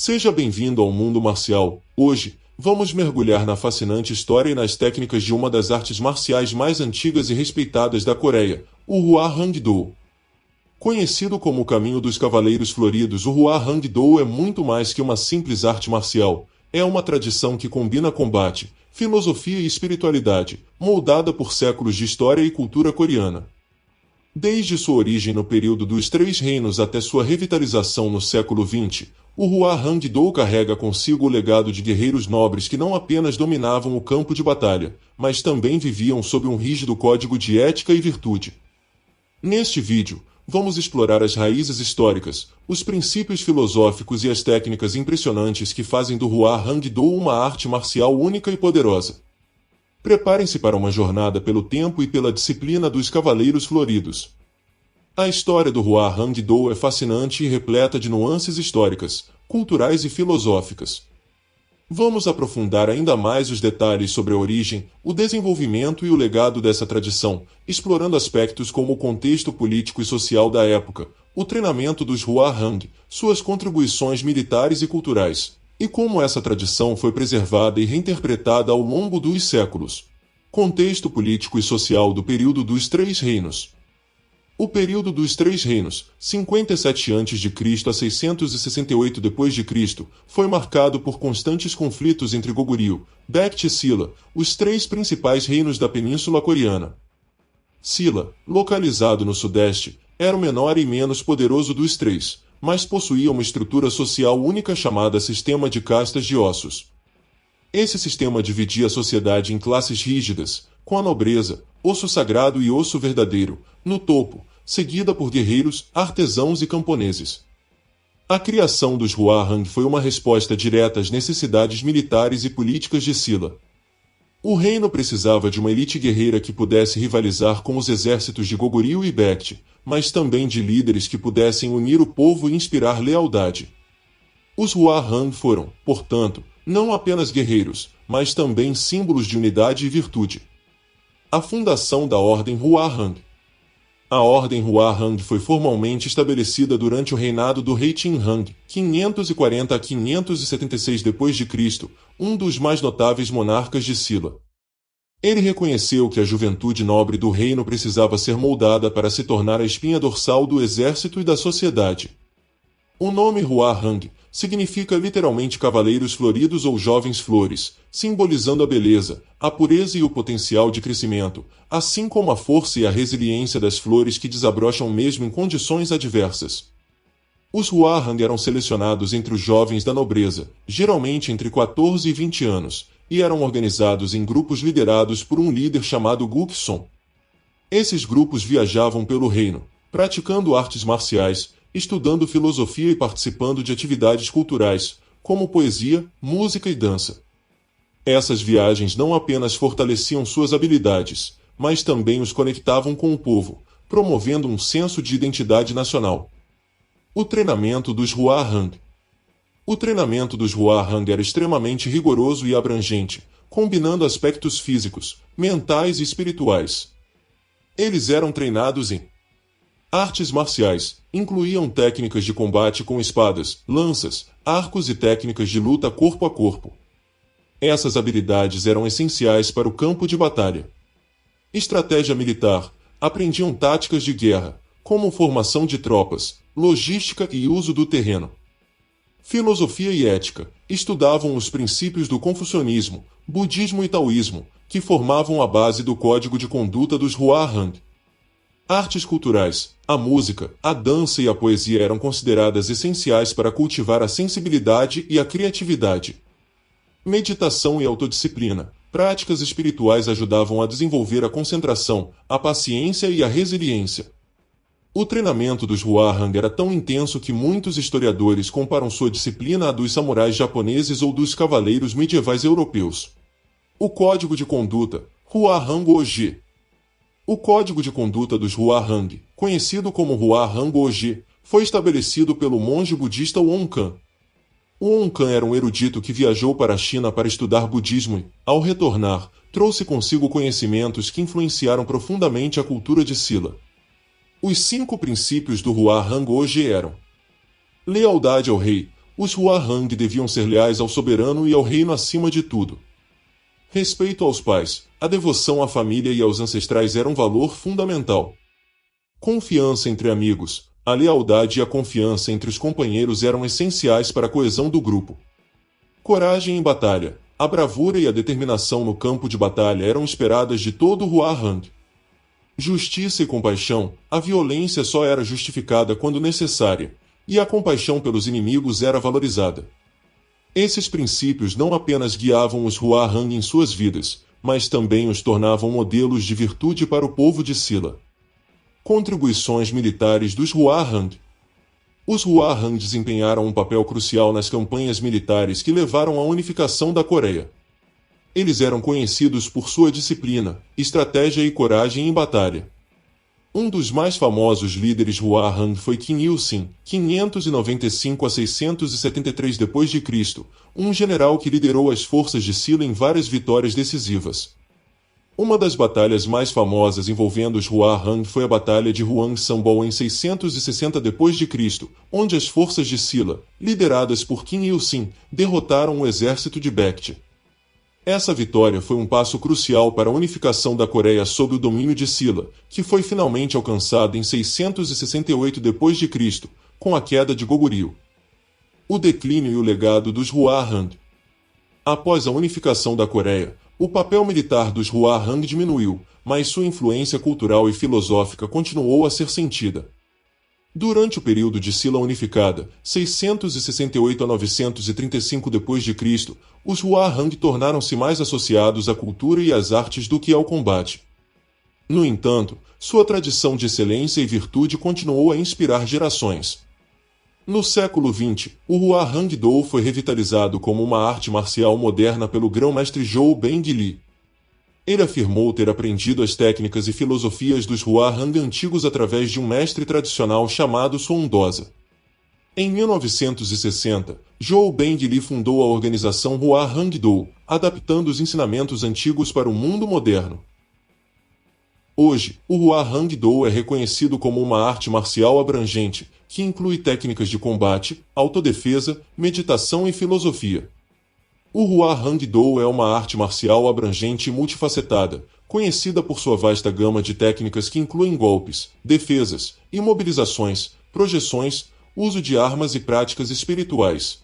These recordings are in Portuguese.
Seja bem-vindo ao mundo marcial. Hoje, vamos mergulhar na fascinante história e nas técnicas de uma das artes marciais mais antigas e respeitadas da Coreia, o Hwa Hang-do. Conhecido como o Caminho dos Cavaleiros Floridos, o Hwa Hang-do é muito mais que uma simples arte marcial. É uma tradição que combina combate, filosofia e espiritualidade, moldada por séculos de história e cultura coreana. Desde sua origem no período dos Três Reinos até sua revitalização no século XX, o Hwa Hang-do carrega consigo o legado de guerreiros nobres que não apenas dominavam o campo de batalha, mas também viviam sob um rígido código de ética e virtude. Neste vídeo, vamos explorar as raízes históricas, os princípios filosóficos e as técnicas impressionantes que fazem do Hwa Hang-do uma arte marcial única e poderosa. Preparem-se para uma jornada pelo tempo e pela disciplina dos Cavaleiros Floridos. A história do Hwa Hang-do é fascinante e repleta de nuances históricas, culturais e filosóficas. Vamos aprofundar ainda mais os detalhes sobre a origem, o desenvolvimento e o legado dessa tradição, explorando aspectos como o contexto político e social da época, o treinamento dos Hwa Hang, suas contribuições militares e culturais, e como essa tradição foi preservada e reinterpretada ao longo dos séculos. Contexto político e social do período dos Três Reinos. O período dos Três Reinos, 57 a.C. a 668 d.C., foi marcado por constantes conflitos entre Goguryeo, Baekje e Silla, os três principais reinos da Península Coreana. Silla, localizado no sudeste, era o menor e menos poderoso dos três, mas possuía uma estrutura social única chamada sistema de castas de ossos. Esse sistema dividia a sociedade em classes rígidas, com a nobreza, osso sagrado e osso verdadeiro, no topo, seguida por guerreiros, artesãos e camponeses. A criação dos Hwa Hang foi uma resposta direta às necessidades militares e políticas de Silla. O reino precisava de uma elite guerreira que pudesse rivalizar com os exércitos de Goguryeo e Baekje, mas também de líderes que pudessem unir o povo e inspirar lealdade. Os Hwa Hang foram, portanto, não apenas guerreiros, mas também símbolos de unidade e virtude. A fundação da Ordem Hwa Hang. A Ordem Hwa Hang foi formalmente estabelecida durante o reinado do rei Qin Hang, 540 a 576 d.C., um dos mais notáveis monarcas de Silla. Ele reconheceu que a juventude nobre do reino precisava ser moldada para se tornar a espinha dorsal do exército e da sociedade. O nome Hwa Hang significa literalmente cavaleiros floridos ou jovens flores, simbolizando a beleza, a pureza e o potencial de crescimento, assim como a força e a resiliência das flores que desabrocham mesmo em condições adversas. Os Hwa Hang eram selecionados entre os jovens da nobreza, geralmente entre 14 e 20 anos, e eram organizados em grupos liderados por um líder chamado Gukson. Esses grupos viajavam pelo reino, praticando artes marciais, estudando filosofia e participando de atividades culturais, como poesia, música e dança. Essas viagens não apenas fortaleciam suas habilidades, mas também os conectavam com o povo, promovendo um senso de identidade nacional. O treinamento dos Hwa Hang. O treinamento dos Hwa Hang era extremamente rigoroso e abrangente, combinando aspectos físicos, mentais e espirituais. Eles eram treinados em artes marciais, incluíam técnicas de combate com espadas, lanças, arcos e técnicas de luta corpo a corpo. Essas habilidades eram essenciais para o campo de batalha. Estratégia militar, aprendiam táticas de guerra, como formação de tropas, logística e uso do terreno. Filosofia e ética, estudavam os princípios do confucionismo, budismo e taoísmo, que formavam a base do código de conduta dos Hwa Hang. Artes culturais, a música, a dança e a poesia eram consideradas essenciais para cultivar a sensibilidade e a criatividade. Meditação e autodisciplina, práticas espirituais ajudavam a desenvolver a concentração, a paciência e a resiliência. O treinamento dos Hwa Hang era tão intenso que muitos historiadores comparam sua disciplina à dos samurais japoneses ou dos cavaleiros medievais europeus. O Código de Conduta, Hwa Hang Oji. O Código de Conduta dos Hwa Hang, conhecido como Hwa Hang Oji, foi estabelecido pelo monge budista Won-kan. O Won-kan era um erudito que viajou para a China para estudar budismo e, ao retornar, trouxe consigo conhecimentos que influenciaram profundamente a cultura de Silla. Os 5 princípios do Hwa Hang Oji eram: lealdade ao rei. os Hwahang deviam ser leais ao soberano e ao reino acima de tudo. Respeito aos pais, a devoção à família e aos ancestrais era um valor fundamental. Confiança entre amigos, a lealdade e a confiança entre os companheiros eram essenciais para a coesão do grupo. Coragem em batalha, a bravura e a determinação no campo de batalha eram esperadas de todo Hwahang. Justiça e compaixão, a violência só era justificada quando necessária, e a compaixão pelos inimigos era valorizada. Esses princípios não apenas guiavam os Hwahang em suas vidas, mas também os tornavam modelos de virtude para o povo de Silla. Contribuições militares dos Hwahang. Os Hwahang desempenharam um papel crucial nas campanhas militares que levaram à unificação da Coreia. Eles eram conhecidos por sua disciplina, estratégia e coragem em batalha. Um dos mais famosos líderes Hwahang foi Kim Il-sung, 595 a 673 d.C., um general que liderou as forças de Silla em várias vitórias decisivas. Uma das batalhas mais famosas envolvendo os Hwahang foi a Batalha de Hwang-Sambol em 660 d.C., onde as forças de Silla, lideradas por Kim Il-sung, derrotaram o exército de Baekje. Essa vitória foi um passo crucial para a unificação da Coreia sob o domínio de Silla, que foi finalmente alcançada em 668 d.C., com a queda de Goguryeo. O declínio e o legado dos Hwahang. Após a unificação da Coreia, o papel militar dos Hwahang diminuiu, mas sua influência cultural e filosófica continuou a ser sentida. Durante o período de Silla unificada, 668 a 935 d.C., os Hwahang tornaram-se mais associados à cultura e às artes do que ao combate. No entanto, sua tradição de excelência e virtude continuou a inspirar gerações. No século XX, o Hwang-do foi revitalizado como uma arte marcial moderna pelo grão-mestre Zhou Bengli. Ele afirmou ter aprendido as técnicas e filosofias dos Hwahang antigos através de um mestre tradicional chamado Son Dosa. Em 1960, Zhou Bengli fundou a organização Hwang-do, adaptando os ensinamentos antigos para o mundo moderno. Hoje, o Hwang-do é reconhecido como uma arte marcial abrangente, que inclui técnicas de combate, autodefesa, meditação e filosofia. O Hwang-do é uma arte marcial abrangente e multifacetada, conhecida por sua vasta gama de técnicas que incluem golpes, defesas, imobilizações, projeções, uso de armas e práticas espirituais.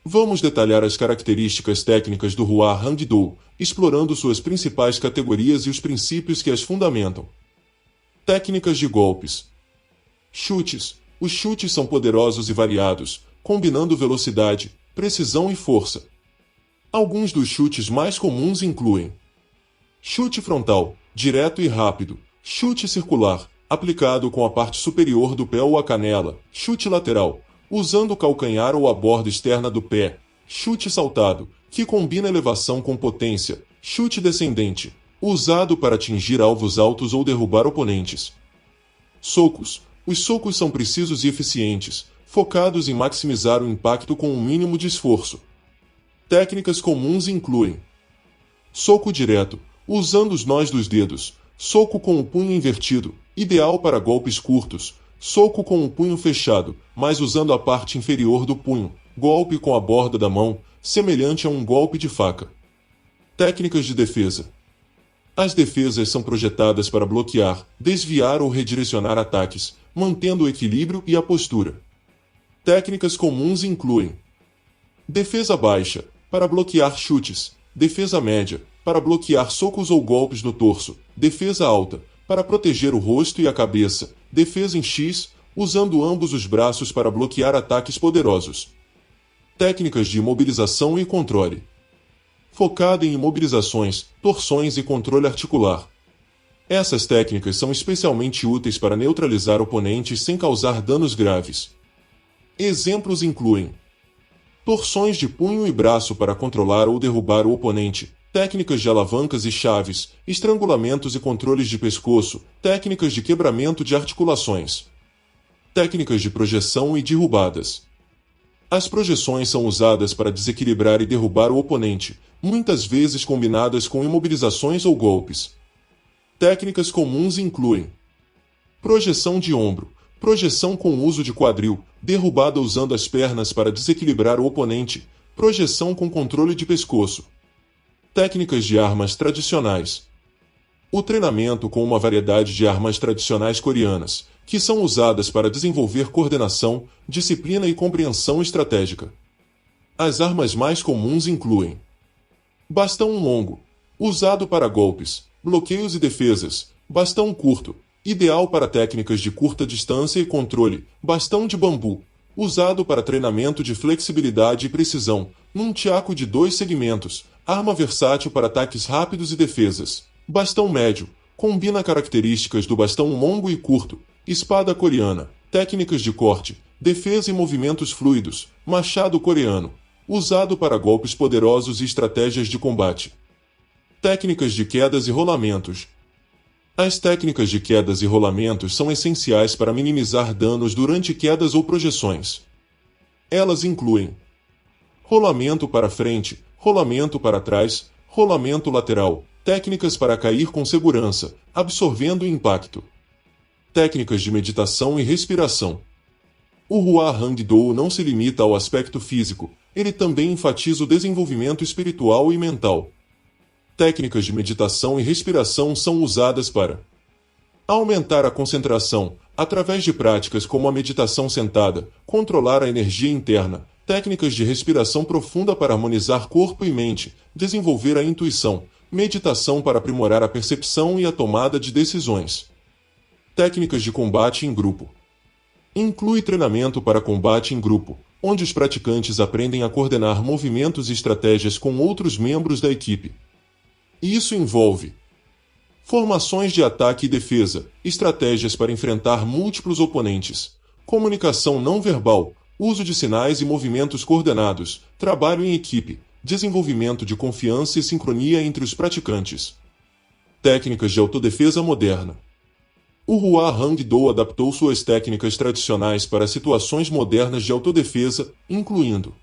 Vamos detalhar as características técnicas do Hwang-do, explorando suas principais categorias e os princípios que as fundamentam. Técnicas de golpes. Chutes. Os chutes são poderosos e variados, combinando velocidade, precisão e força. Alguns dos chutes mais comuns incluem: chute frontal, direto e rápido; chute circular, aplicado com a parte superior do pé ou a canela; chute lateral, usando o calcanhar ou a borda externa do pé; chute saltado, que combina elevação com potência; chute descendente, usado para atingir alvos altos ou derrubar oponentes. Socos. Os socos são precisos e eficientes, focados em maximizar o impacto com um mínimo de esforço. Técnicas comuns incluem: soco direto, usando os nós dos dedos; soco com o punho invertido, ideal para golpes curtos; soco com o punho fechado, mas usando a parte inferior do punho; golpe com a borda da mão, semelhante a um golpe de faca. Técnicas de defesa. As defesas são projetadas para bloquear, desviar ou redirecionar ataques, mantendo o equilíbrio e a postura. Técnicas comuns incluem: defesa baixa, para bloquear chutes; defesa média, para bloquear socos ou golpes no torso; defesa alta, para proteger o rosto e a cabeça; defesa em X, usando ambos os braços para bloquear ataques poderosos. Técnicas de imobilização e controle. Focado em imobilizações, torções e controle articular. Essas técnicas são especialmente úteis para neutralizar oponentes sem causar danos graves. Exemplos incluem: torções de punho e braço para controlar ou derrubar o oponente; técnicas de alavancas e chaves; estrangulamentos e controles de pescoço; técnicas de quebramento de articulações. Técnicas de projeção e derrubadas. As projeções são usadas para desequilibrar e derrubar o oponente, muitas vezes combinadas com imobilizações ou golpes. Técnicas comuns incluem: projeção de ombro, projeção com uso de quadril, derrubada usando as pernas para desequilibrar o oponente, projeção com controle de pescoço. Técnicas de armas tradicionais. O treinamento com uma variedade de armas tradicionais coreanas, que são usadas para desenvolver coordenação, disciplina e compreensão estratégica. As armas mais comuns incluem bastão longo, usado para golpes, bloqueios e defesas, bastão curto, ideal para técnicas de curta distância e controle, bastão de bambu, usado para treinamento de flexibilidade e precisão, nunchaku de 2 segmentos, arma versátil para ataques rápidos e defesas, bastão médio, combina características do bastão longo e curto, espada coreana, técnicas de corte, defesa e movimentos fluidos, machado coreano, usado para golpes poderosos e estratégias de combate. Técnicas de quedas e rolamentos. As técnicas de quedas e rolamentos são essenciais para minimizar danos durante quedas ou projeções. Elas incluem rolamento para frente, rolamento para trás, rolamento lateral, técnicas para cair com segurança, absorvendo o impacto. Técnicas de meditação e respiração. O Hua Hangdou não se limita ao aspecto físico, ele também enfatiza o desenvolvimento espiritual e mental. Técnicas de meditação e respiração são usadas para aumentar a concentração, através de práticas como a meditação sentada, controlar a energia interna, técnicas de respiração profunda para harmonizar corpo e mente, desenvolver a intuição, meditação para aprimorar a percepção e a tomada de decisões. Técnicas de combate em grupo. Inclui treinamento para combate em grupo, onde os praticantes aprendem a coordenar movimentos e estratégias com outros membros da equipe. Isso envolve formações de ataque e defesa, estratégias para enfrentar múltiplos oponentes, comunicação não verbal, uso de sinais e movimentos coordenados, trabalho em equipe, desenvolvimento de confiança e sincronia entre os praticantes. Técnicas de autodefesa moderna. O Hua Hangdou adaptou suas técnicas tradicionais para situações modernas de autodefesa, incluindo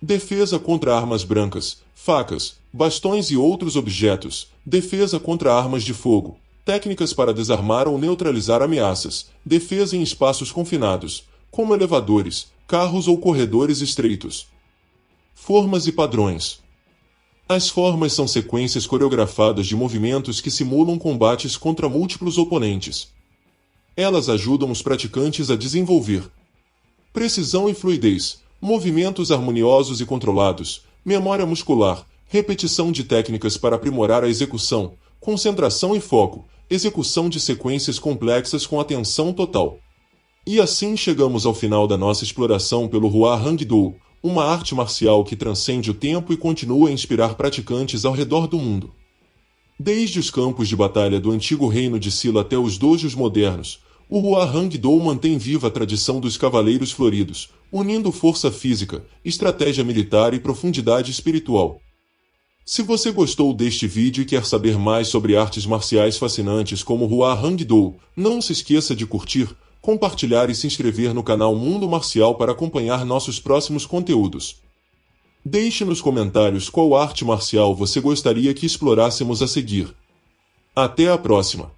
defesa contra armas brancas, facas, bastões e outros objetos, defesa contra armas de fogo, técnicas para desarmar ou neutralizar ameaças, defesa em espaços confinados, como elevadores, carros ou corredores estreitos. Formas e padrões. As formas são sequências coreografadas de movimentos que simulam combates contra múltiplos oponentes. Elas ajudam os praticantes a desenvolver precisão e fluidez, movimentos harmoniosos e controlados, memória muscular, repetição de técnicas para aprimorar a execução, concentração e foco, execução de sequências complexas com atenção total. E assim chegamos ao final da nossa exploração pelo Hua Hangdou, uma arte marcial que transcende o tempo e continua a inspirar praticantes ao redor do mundo. Desde os campos de batalha do antigo reino de Silla até os dojos modernos, o Hua Hangdou mantém viva a tradição dos cavaleiros floridos, unindo força física, estratégia militar e profundidade espiritual. Se você gostou deste vídeo e quer saber mais sobre artes marciais fascinantes como Hua Hangdou, não se esqueça de curtir, compartilhar e se inscrever no canal Mundo Marcial para acompanhar nossos próximos conteúdos. Deixe nos comentários qual arte marcial você gostaria que explorássemos a seguir. Até a próxima!